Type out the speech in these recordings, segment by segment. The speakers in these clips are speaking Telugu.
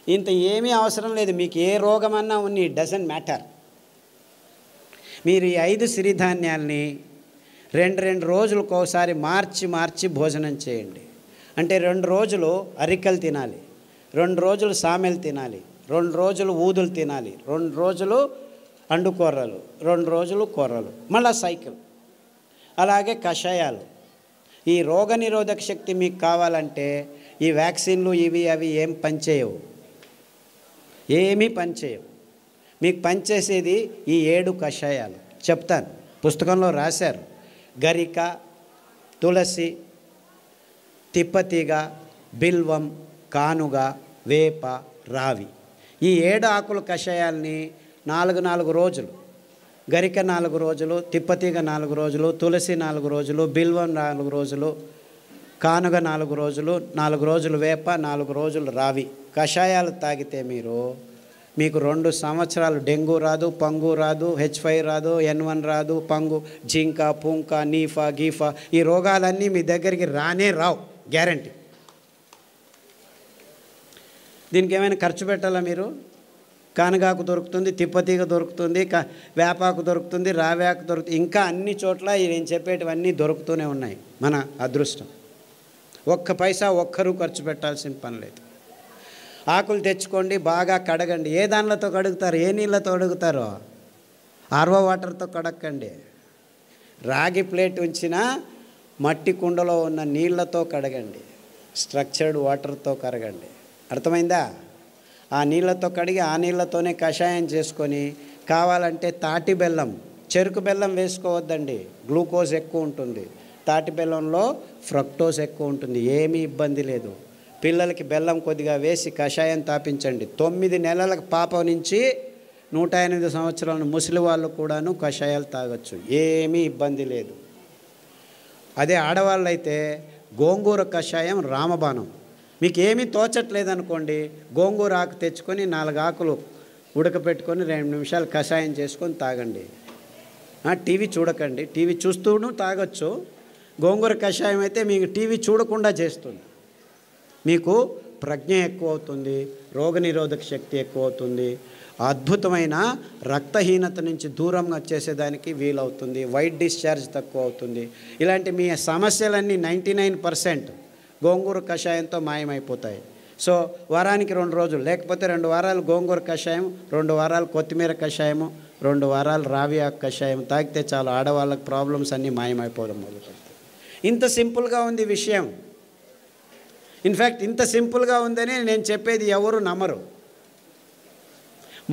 ఇంత ఏమీ అవసరం లేదు. మీకు ఏ రోగమన్నా ఉన్ని డజంట్ మ్యాటర్. మీరు ఈ 5 సిరిధాన్యాల్ని 2 రోజులకు ఒకసారి మార్చి భోజనం చేయండి. అంటే 2 రోజులు అరికలు తినాలి, 2 రోజులు సామెలు తినాలి, 2 రోజులు ఊదులు తినాలి, 2 రోజులు అండుకొర్రలు, 2 రోజులు కొర్రలు, మళ్ళా సైకిల్. అలాగే కషాయాలు. ఈ రోగనిరోధక శక్తి మీకు కావాలంటే ఈ వ్యాక్సిన్లు ఇవి అవి ఏం పనిచేయవు, ఏమీ పనిచేయవు. మీకు పనిచేసేది ఈ 7 కషాయాలు. చెప్తాను, పుస్తకంలో రాశారు. గరిక, తులసి, తిప్పతీగ, బిల్వం, కానుగ, వేప, రావి. ఈ 7 ఆకుల కషాయాల్ని 4 రోజులు, గరిక 4 రోజులు, తిప్పతీగ 4 రోజులు, తులసి 4 రోజులు, బిల్వం 4 రోజులు, కానుగ 4 రోజులు, 4 రోజులు వేప, 4 రోజులు రావి కషాయాలు తాగితే మీకు 2 సంవత్సరాలు డెంగ్యూ రాదు, పంగు రాదు, H5 రాదు, N1 రాదు, పంగు, జింక, పుంక, నీఫా, గీఫా, ఈ రోగాలన్నీ మీ దగ్గరికి రానే రావు, గ్యారంటీ. దీనికి ఏమైనా ఖర్చు పెట్టాలా మీరు? కానగాకు దొరుకుతుంది, తిప్పతీగ దొరుకుతుంది, వేపాకు దొరుకుతుంది, రావేకు దొరుకుతుంది, ఇంకా అన్ని చోట్ల నేను చెప్పేటివన్నీ దొరుకుతూనే ఉన్నాయి. మన అదృష్టం. ఒక్క పైసా ఒక్కరూ ఖర్చు పెట్టాల్సిన పని లేదు. ఆకులు తెచ్చుకోండి, బాగా కడగండి. ఏ దానిలతో కడుగుతారు? ఏ నీళ్ళతో కడుగుతారో ఆర్వో వాటర్తో కడక్కండి. రాగి ప్లేట్ ఉంచిన మట్టి కుండలో ఉన్న నీళ్ళతో కడగండి, స్ట్రక్చర్డ్ వాటర్తో కడగండి. అర్థమైందా? ఆ నీళ్ళతో కడిగి ఆ నీళ్ళతోనే కషాయం చేసుకొని, కావాలంటే తాటి బెల్లం, చెరుకు బెల్లం వేసుకోవద్దండి, గ్లూకోజ్ ఎక్కువ ఉంటుంది. తాటి బెల్లంలో ఫ్రక్టోజ్ ఎక్కువ ఉంటుంది, ఏమీ ఇబ్బంది లేదు. పిల్లలకి బెల్లం కొద్దిగా వేసి కషాయం తాపించండి. 9 నెలల పాప నుంచి 108 సంవత్సరాల ముసలి వాళ్ళు కూడాను కషాయాలు తాగొచ్చు, ఏమీ ఇబ్బంది లేదు. అదే ఆడవాళ్ళు అయితే గోంగూర కషాయం రామబాణం. మీకు ఏమీ తోచట్లేదనుకోండి, గోంగూర ఆకు తెచ్చుకొని 4 ఆకులు ఉడకపెట్టుకొని 2 నిమిషాలు కషాయం చేసుకొని తాగండి. టీవీ చూడకండి, టీవీ చూస్తూను తాగొచ్చు. గోంగూర కషాయం అయితే మీకు టీవీ చూడకుండా చేస్తుంది. మీకు ప్రజ్ఞ ఎక్కువ అవుతుంది, రోగనిరోధక శక్తి ఎక్కువ అవుతుంది, అద్భుతమైన రక్తహీనత నుంచి దూరంగా చేసేదానికి వీలవుతుంది, వైట్ డిశ్చార్జ్ తక్కువ అవుతుంది. ఇలాంటి మీ సమస్యలన్నీ 99% గోంగూర కషాయంతో మాయమైపోతాయి. సో వారానికి 2 రోజులు, లేకపోతే 2 వారాలు గోంగూర కషాయం, 2 వారాలు కొత్తిమీర కషాయము, 2 వారాలు రావి ఆకు కషాయం తాగితే చాలు, ఆడవాళ్ళకి ప్రాబ్లమ్స్ అన్నీ మాయమైపోవడం మొదలుపెడతాయి. ఇంత సింపుల్గా ఉంది విషయం. ఇన్ఫ్యాక్ట్ ఇంత సింపుల్గా ఉందని నేను చెప్పేది ఎవరు నమ్మరు.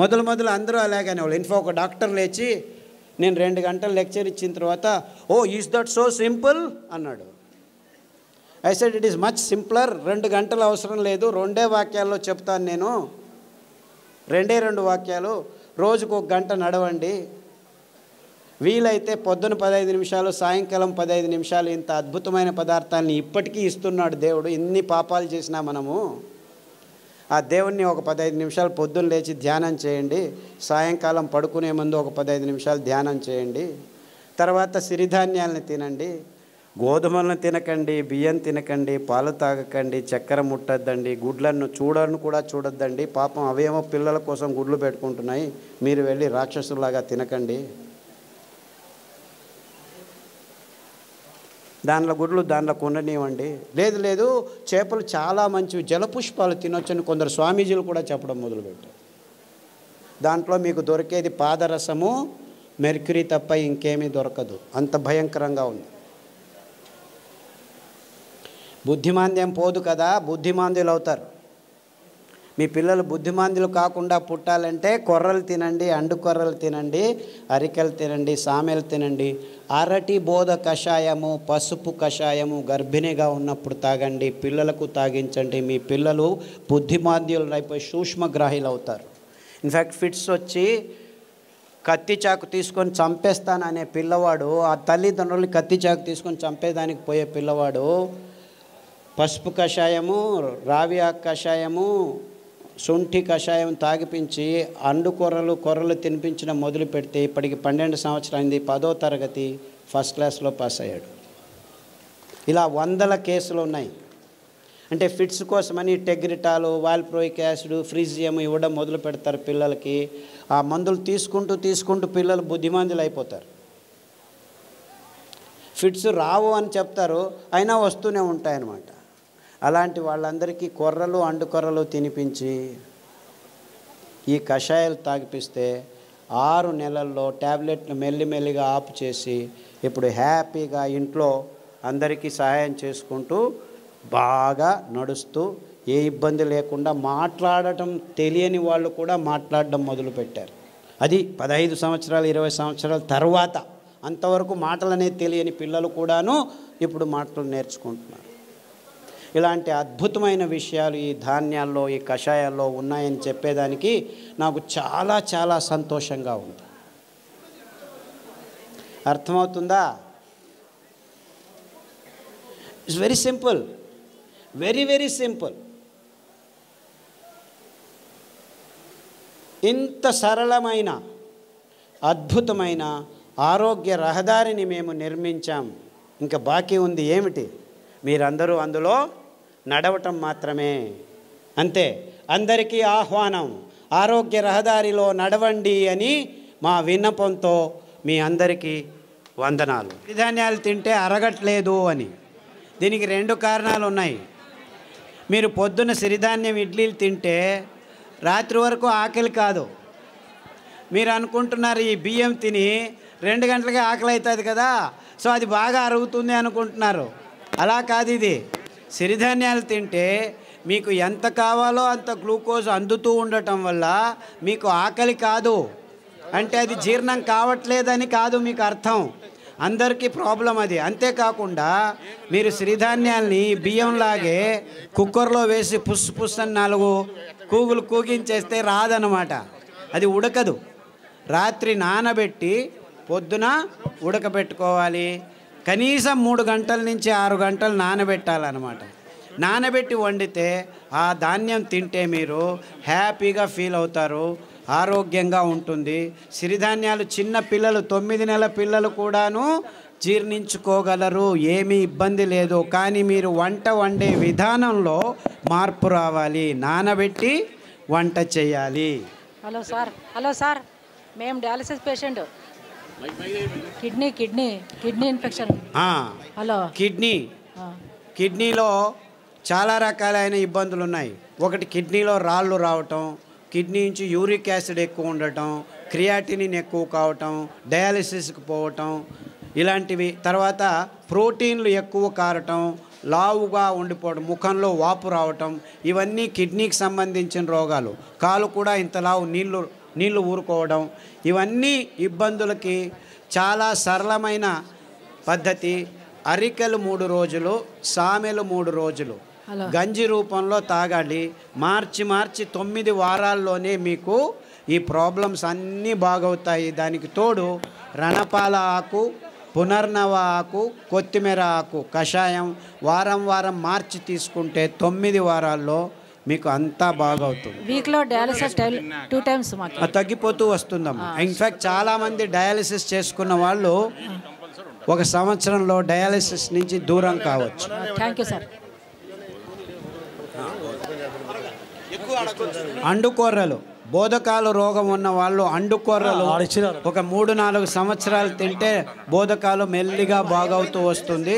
మొదలు అందరూ అలాగనే వాళ్ళు. ఇన్ఫా ఒక డాక్టర్ లేచి నేను 2 గంటలు లెక్చర్ ఇచ్చిన తర్వాత, ఓ ఈజ్ దట్ సో సింపుల్ అన్నాడు. I said it is much simpler. 2 గంటలు అవసరం లేదు, 2 వాక్యాల్లో చెప్తాను నేను. 2 వాక్యాలు. రోజుకు 1 గంట నడవండి, వీలైతే పొద్దున 15 నిమిషాలు, సాయంకాలం 15 నిమిషాలు. ఇంత అద్భుతమైన పదార్థాలని ఇప్పటికీ ఇస్తున్నాడు దేవుడు. ఎన్ని పాపాలు చేసినా మనము ఆ దేవుణ్ణి ఒక 15 నిమిషాలు పొద్దున్న లేచి ధ్యానం చేయండి, సాయంకాలం పడుకునే ముందు ఒక 15 నిమిషాలు ధ్యానం చేయండి. తర్వాత సిరిధాన్యాలను తినండి, గోధుమలను తినకండి, బియ్యం తినకండి, పాలు తాగకండి, చక్కెర ముట్టద్దండి, గుడ్లను కూడా చూడొద్దండి. పాపం అవేమో పిల్లల కోసం గుడ్లు పెట్టుకుంటున్నాయి, మీరు వెళ్ళి రాక్షసులాగా తినకండి. దానిలో గుడ్లు దానిలో ఉండనివ్వండి. లేదు చేపలు చాలా మంచివి, జలపుష్పాలు తినొచ్చని కొందరు స్వామీజీలు కూడా చెప్పడం మొదలుపెట్టారు. దాంట్లో మీకు దొరికేది పాదరసము, మెర్క్యూరీ తప్ప ఇంకేమీ దొరకదు. అంత భయంకరంగా ఉంది. బుద్ధిమాంద్యం పోదు కదా, బుద్ధిమాంద్యులు అవుతారు. మీ పిల్లలు బుద్ధిమాంద్యులు కాకుండా పుట్టాలంటే కొర్రలు తినండి, అండు కొర్రలు తినండి, అరికెలు తినండి, సామెలు తినండి. అరటి బోధ కషాయము, పసుపు కషాయము గర్భిణిగా ఉన్నప్పుడు తాగండి, పిల్లలకు తాగించండి. మీ పిల్లలు బుద్ధిమాంద్యులు అయిపోయి సూక్ష్మగ్రాహీలు అవుతారు. ఇన్ఫ్యాక్ట్ ఫిట్స్ వచ్చి కత్తి చాకు తీసుకొని చంపేస్తాననే పిల్లవాడు, ఆ తల్లిదండ్రులు కత్తి చాకు తీసుకొని చంపేదానికి పోయే పిల్లవాడు పసుపు కషాయము, రావి ఆకు కషాయము, శుంఠి కషాయం తాగిపించి అండు కొర్రలు తినిపించడం మొదలు పెడితే ఇప్పటికి 12 సంవత్సరాలైంది, 10వ తరగతి ఫస్ట్ క్లాస్లో పాస్ అయ్యాడు. ఇలా 100 కేసులు ఉన్నాయి. అంటే ఫిట్స్ కోసమని టెగ్రిటాలు, వాల్ప్రోయిక్ యాసిడ్, ఫ్రీజియం ఇవ్వడం మొదలు పెడతారు పిల్లలకి. ఆ మందులు తీసుకుంటూ పిల్లలు బుద్ధిమంతులు అయిపోతారు. ఫిట్స్ రావు అని చెప్తారు, అయినా వస్తూనే ఉంటాయన్నమాట. అలాంటి వాళ్ళందరికీ కొర్రలు, అండుకొర్రలు తినిపించి ఈ కషాయాలు తాగిపిస్తే 6 నెలల్లో ట్యాబ్లెట్లు మెల్లిమెల్లిగా ఆపు చేసి ఇప్పుడు హ్యాపీగా ఇంట్లో అందరికీ సహాయం చేసుకుంటూ బాగా నడుస్తూ ఏ ఇబ్బంది లేకుండా మాట్లాడటం తెలియని వాళ్ళు కూడా మాట్లాడడం మొదలుపెట్టారు. అది 15 సంవత్సరాలు 20 సంవత్సరాల తర్వాత. అంతవరకు మాటలు అనేది తెలియని పిల్లలు కూడాను ఇప్పుడు మాటలు నేర్చుకుంటున్నారు. ఇలాంటి అద్భుతమైన విషయాలు ఈ ధాన్యాల్లో, ఈ కషాయాల్లో ఉన్నాయని చెప్పేదానికి నాకు చాలా చాలా సంతోషంగా ఉంది. అర్థమవుతుందా? It's very simple, very very simple. ఇంత సరళమైన అద్భుతమైన ఆరోగ్య రహదారిని మేము నిర్మించాం. ఇంకా బాకీ ఉంది ఏమిటి? మీరందరూ అందులో నడవటం మాత్రమే. అంతే. అందరికీ ఆహ్వానం, ఆరోగ్య రహదారిలో నడవండి అని మా విన్నపంతో మీ అందరికీ వందనాలు. సిరిధాన్యాలు తింటే అరగట్లేదు అని దీనికి 2 కారణాలు ఉన్నాయి. మీరు పొద్దున్న సిరిధాన్యం ఇడ్లీలు తింటే రాత్రి వరకు ఆకలి కాదు. మీరు అనుకుంటున్నారు ఈ బియ్యం తిని 2 గంటలకే ఆకలి అవుతుంది కదా, సో అది బాగా అరుగుతుంది అనుకుంటున్నారు. అలా కాదు. ఇది సిరిధాన్యాలు తింటే మీకు ఎంత కావాలో అంత గ్లూకోజ్ అందుతూ ఉండటం వల్ల మీకు ఆకలి కాదు. అంటే అది జీర్ణం కావట్లేదని కాదు మీకు అర్థం. అందరికీ ప్రాబ్లం అది. అంతేకాకుండా మీరు సిరిధాన్యాల్ని బియ్యంలాగే కుక్కర్లో వేసి పుస్ అని 4 కూగులు కూగించేస్తే రాదనమాట. అది ఉడకదు. రాత్రి నానబెట్టి పొద్దున ఉడకబెట్టుకోవాలి. కనీసం 3 గంటల నుంచి 6 గంటలు నానబెట్టాలన్నమాట. నానబెట్టి వండితే ఆ ధాన్యం తింటే మీరు హ్యాపీగా ఫీల్ అవుతారు, ఆరోగ్యంగా ఉంటుంది. సిరిధాన్యాలు చిన్న పిల్లలు 9 నెలల పిల్లలు కూడాను జీర్ణించుకోగలరు, ఏమీ ఇబ్బంది లేదు. కానీ మీరు వంట వండే విధానంలో మార్పు రావాలి. నానబెట్టి వంట చేయాలి. హలో సార్, మేము dialysis patient. Kidney infection. Hello, కిడ్నీలో చాలా రకాలైన ఇబ్బందులు ఉన్నాయి. ఒకటి కిడ్నీలో రాళ్ళు రావటం, కిడ్నీ నుంచి యూరిక్ యాసిడ్ ఎక్కువ ఉండటం, క్రియాటినిన్ ఎక్కువ కావటం, డయాలసిస్కి పోవటం ఇలాంటివి. తర్వాత ప్రోటీన్లు ఎక్కువ కారటం, లావుగా ఉండిపోవడం, ముఖంలో వాపు రావటం, ఇవన్నీ కిడ్నీకి సంబంధించిన రోగాలు. కాలు కూడా ఇంత లావు నీళ్లు ఊరుకోవడం, ఇవన్నీ ఇబ్బందులకి చాలా సరళమైన పద్ధతి. అరికెలు 3 రోజులు, సామెలు 3 రోజులు గంజి రూపంలో తాగాలి. మార్చి 9 వారాల్లోనే మీకు ఈ ప్రాబ్లమ్స్ అన్నీ బాగవుతాయి. దానికి తోడు రణపాల ఆకు, పునర్నవ ఆకు, కొత్తిమీర ఆకు కషాయం వారం మార్చి తీసుకుంటే 9 వారాల్లో మీకు అంతా బాగవుతుంది. వీక్లో డయాలసిస్ 2 టైమ్స్ తగ్గిపోతూ వస్తుందమ్మా. ఇన్ఫ్యాక్ట్ చాలామంది డయాలసిస్ చేసుకున్న వాళ్ళు 1 సంవత్సరంలో డయాలసిస్ నుంచి దూరం కావచ్చు. Thank you sir. అండుకొర్రలు, బోధకాలు రోగం ఉన్న వాళ్ళు అండుకొర్రలు ఒక 3-4 సంవత్సరాలు తింటే బోధకాలు మెల్లిగా బాగవుతూ వస్తుంది.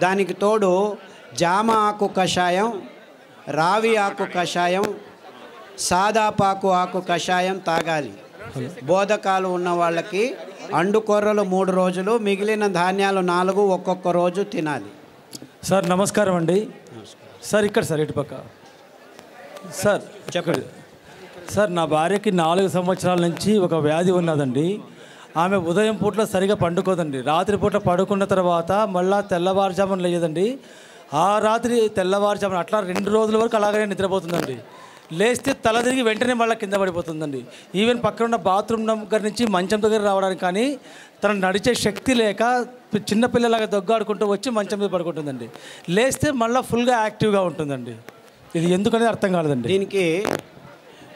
దానికి తోడు జామ ఆకు కషాయం, రావి ఆకు కషాయం, సాదాపాకు ఆకు కషాయం తాగాలి. బోధకాలు ఉన్న వాళ్ళకి అండుకొర్రలు 3 రోజులు, మిగిలిన ధాన్యాలు 4 ఒక్కొక్క రోజు తినాలి. సార్ నమస్కారం అండి. సార్ ఇక్కడ సార్ ఇటుపక్క సార్ చెప్పండి సార్. నా భార్యకి 4 సంవత్సరాల నుంచి ఒక వ్యాధి ఉన్నదండి. ఆమె ఉదయం పూట సరిగా పండుకోదండి. రాత్రి పూట పడుకున్న తర్వాత మళ్ళీ తెల్లవారుజామున లేదండి. ఆ రాత్రి తెల్లవారుజామున అట్లా 2 రోజుల వరకు అలాగనే నిద్రపోతుందండి. లేస్తే తల తిరిగి వెంటనే మళ్ళీ కింద పడిపోతుందండి. ఈవెన్ పక్కన ఉన్న బాత్రూమ్ దగ్గర నుంచి మంచం దగ్గర రావడానికి కానీ తను నడిచే శక్తి లేక చిన్నపిల్లలాగా దొగ్గాడుకుంటూ వచ్చి మంచం మీద పడుకుంటుందండి. లేస్తే మళ్ళీ ఫుల్గా యాక్టివ్గా ఉంటుందండి. ఇది ఎందుకనేది అర్థం కాలేదండి. దీనికి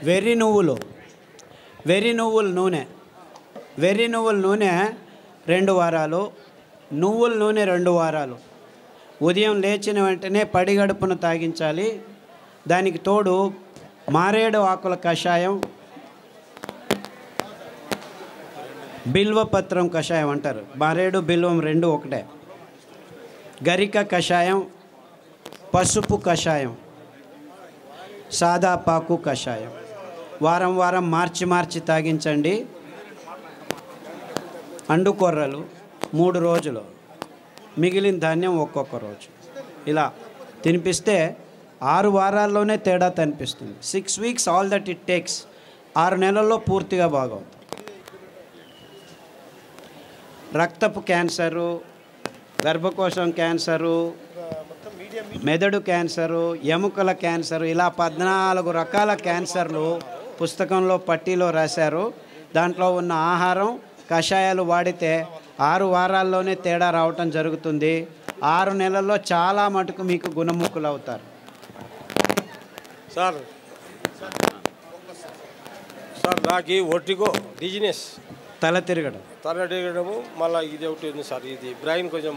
వెర్రి నువ్వుల నూనె 2 వారాలు, నువ్వుల నూనె 2 వారాలు, ఉదయం లేచిన వెంటనే పడిగడుపున తాగించాలి. దానికి తోడు మారేడు ఆకుల కషాయం, బిల్వపత్రం కషాయం అంటారు. మారేడు బిల్వం రెండు ఒకటే. గరిక కషాయం, పసుపు కషాయం, సాదాపాకు కషాయం వారం వారం మార్చి తాగించండి. అండుకొర్రలు 3 రోజులు, మిగిలిన ధాన్యం ఒక్కొక్క రోజు. ఇలా తినిపిస్తే 6 వారాల్లోనే తేడా కనిపిస్తుంది. 6 weeks all that it takes. 6 నెలల్లో పూర్తిగా బాగవుతుంది. రక్తపు క్యాన్సరు, గర్భకోశం క్యాన్సరు, మెదడు క్యాన్సరు, ఎముకల క్యాన్సరు, ఇలా 14 రకాల క్యాన్సర్లు పుస్తకంలో పట్టీలో రాశారు. దాంట్లో ఉన్న ఆహారం, కషాయాలు వాడితే 6 వారాల్లోనే తేడా రావటం జరుగుతుంది. 6 నెలల్లో చాలా మటుకు మీకు గుణముఖులు అవుతారు. సార్ నాకు ఒట్టిగో డిజినెస్, తల తిరగడం, మళ్ళీ ఇది ఒకటి ఉంది సార్. ఇది బ్రెయిన్ కొంచెం.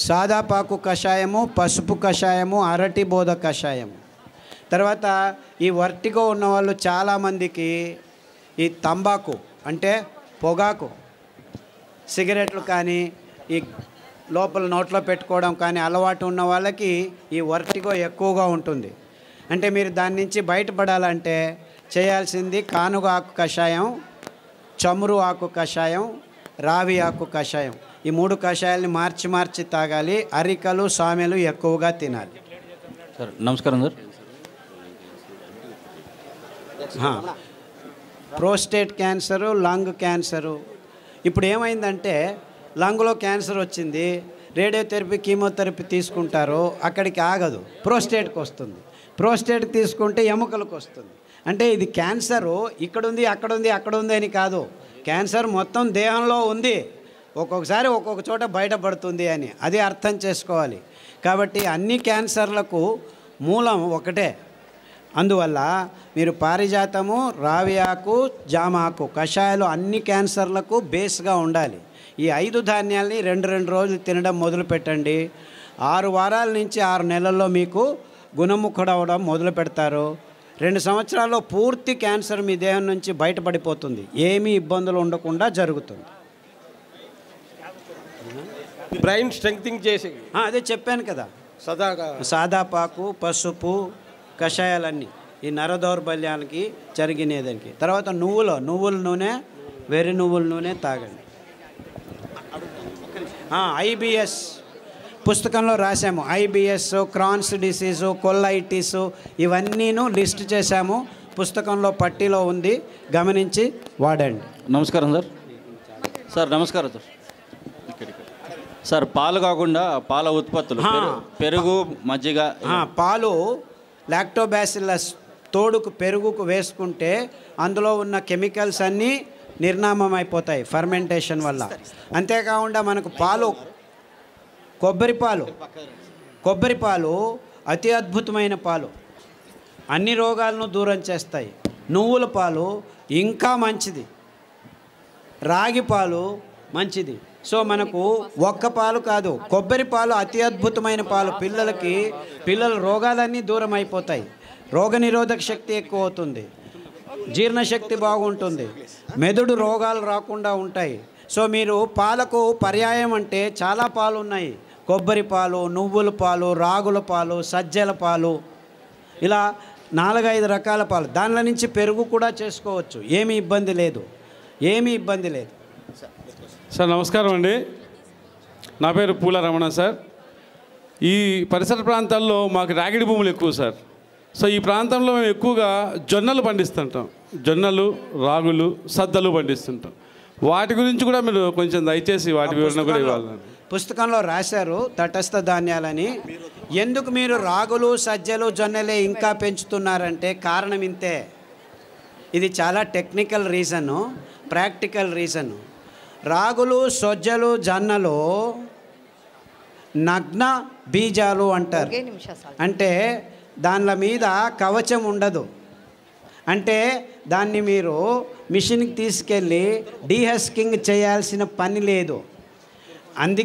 సాదాపాకు కషాయము, పసుపు కషాయము, అరటి బోధ కషాయము. తర్వాత ఈ వర్టిగో ఉన్నవాళ్ళు చాలామందికి ఈ తంబాకు అంటే పొగాకు, సిగరెట్లు కానీ ఈ లోపల నోట్లో పెట్టుకోవడం కానీ అలవాటు ఉన్న వాళ్ళకి ఈ వర్టిగో ఎక్కువగా ఉంటుంది. అంటే మీరు దాని నుంచి బయటపడాలంటే చేయాల్సింది కానుగ ఆకు కషాయం, చమురు ఆకు కషాయం, రావి ఆకు కషాయం. ఈ 3 కషాయాలని మార్చి తాగాలి. అరికలు, సామెలు ఎక్కువగా తినాలి. సార్ నమస్కారం sir. Prostate cancer, lung cancer. ఇప్పుడు ఏమైందంటే లంగ్లో క్యాన్సర్ వచ్చింది, రేడియోథెరపీ, కీమోథెరపీ తీసుకుంటారు, అక్కడికి ఆగదు, ప్రోస్టేట్కి వస్తుంది. ప్రోస్టేట్కి తీసుకుంటే ఎముకలకు వస్తుంది. అంటే ఇది క్యాన్సరు ఇక్కడుంది, అక్కడుంది, అక్కడ ఉంది అని కాదు. క్యాన్సర్ మొత్తం దేహంలో ఉంది, ఒక్కొక్కసారి ఒక్కొక్క చోట బయటపడుతుంది అని అది అర్థం చేసుకోవాలి. కాబట్టి అన్ని క్యాన్సర్లకు మూలం ఒకటే. అందువల్ల మీరు పారిజాతము, రావి ఆకు, జామాకు కషాయాలు అన్ని క్యాన్సర్లకు బేస్గా ఉండాలి. ఈ 5 ధాన్యాల్ని 2 రోజులు తినడం మొదలు పెట్టండి. 6 వారాల నుంచి 6 నెలల్లో మీకు గుణముఖుడవడం మొదలు పెడతారు. 2 సంవత్సరాల్లో పూర్తి క్యాన్సర్ మీ దేహం నుంచి బయటపడిపోతుంది. ఏమీ ఇబ్బందులు ఉండకుండా జరుగుతుంది. బ్రెయిన్ స్ట్రెంగ్తింగ్ చేసి అదే చెప్పాను కదా, సాదాపాకు, పసుపు కషాయాలన్నీ ఈ నర దౌర్బల్యానికి జరిగినదానికి. తర్వాత నువ్వుల నూనె, వెర్రి నువ్వుల నూనె తాగండి. ఐబిఎస్ పుస్తకంలో రాసాము. ఐబిఎస్, క్రాన్స్ డిసీజు, కొల్లైటిస్ ఇవన్నీను లిస్ట్ చేశాము. పుస్తకంలో పట్టీలో ఉంది, గమనించి వాడండి. నమస్కారం సార్. సార్ నమస్కారం సార్. సార్ పాలు కాకుండా పాల ఉత్పత్తులు, పెరుగు, మజ్జిగ. పాలు లాక్టోబాసిల్లస్ తోడుకు పెరుగుకు వేసుకుంటే అందులో ఉన్న కెమికల్స్ అన్నీ నిర్నామం అయిపోతాయి ఫర్మెంటేషన్ వల్ల. అంతేకాకుండా మనకు పాలు, కొబ్బరి పాలు అతి అద్భుతమైన పాలు, అన్ని రోగాలను దూరం చేస్తాయి. నువ్వుల పాలు ఇంకా మంచిది, రాగి పాలు మంచిది. సో మనకు ఒక్క పాలు కాదు, కొబ్బరి పాలు అతి అద్భుతమైన పాలు. పిల్లల రోగాలన్నీ దూరం అయిపోతాయి. రోగనిరోధక శక్తి ఎక్కువ అవుతుంది, జీర్ణశక్తి బాగుంటుంది, మెదడు రోగాలు రాకుండా ఉంటాయి. సో మీరు పాలకు పర్యాయం అంటే చాలా పాలు ఉన్నాయి. కొబ్బరి పాలు, నువ్వుల పాలు, రాగుల పాలు, సజ్జల పాలు, ఇలా 4-5 రకాల పాలు. దానిలో నుంచి పెరుగు కూడా చేసుకోవచ్చు, ఏమీ ఇబ్బంది లేదు. సార్ నమస్కారం అండి. నా పేరు పూల రమణ సార్. ఈ పరిసర ప్రాంతాల్లో మాకు రాగిడి భూములు ఎక్కువ సార్. సో ఈ ప్రాంతంలో మేము ఎక్కువగా జొన్నలు పండిస్తుంటాం. జొన్నలు, రాగులు, సద్దలు పండిస్తుంటాం. వాటి గురించి కూడా మీరు కొంచెం దయచేసి వాటి వివరణ కూడా ఇవ్వాలి. పుస్తకంలో రాశారు తటస్థ ధాన్యాలని. ఎందుకు మీరు రాగులు, సజ్జలు, జొన్నలే ఇంకా పెంచుతున్నారంటే కారణం ఇంతే. ఇది చాలా టెక్నికల్ రీజను, ప్రాక్టికల్ రీజను. రాగులు, సజ్జలు, జొన్నలు నగ్న బీజాలు అంటారు. అంటే దానిల మీద కవచం ఉండదు. అంటే దాన్ని మీరు మిషన్కి తీసుకెళ్ళి డీహస్కింగ్ చేయాల్సిన పని లేదు. అందుకే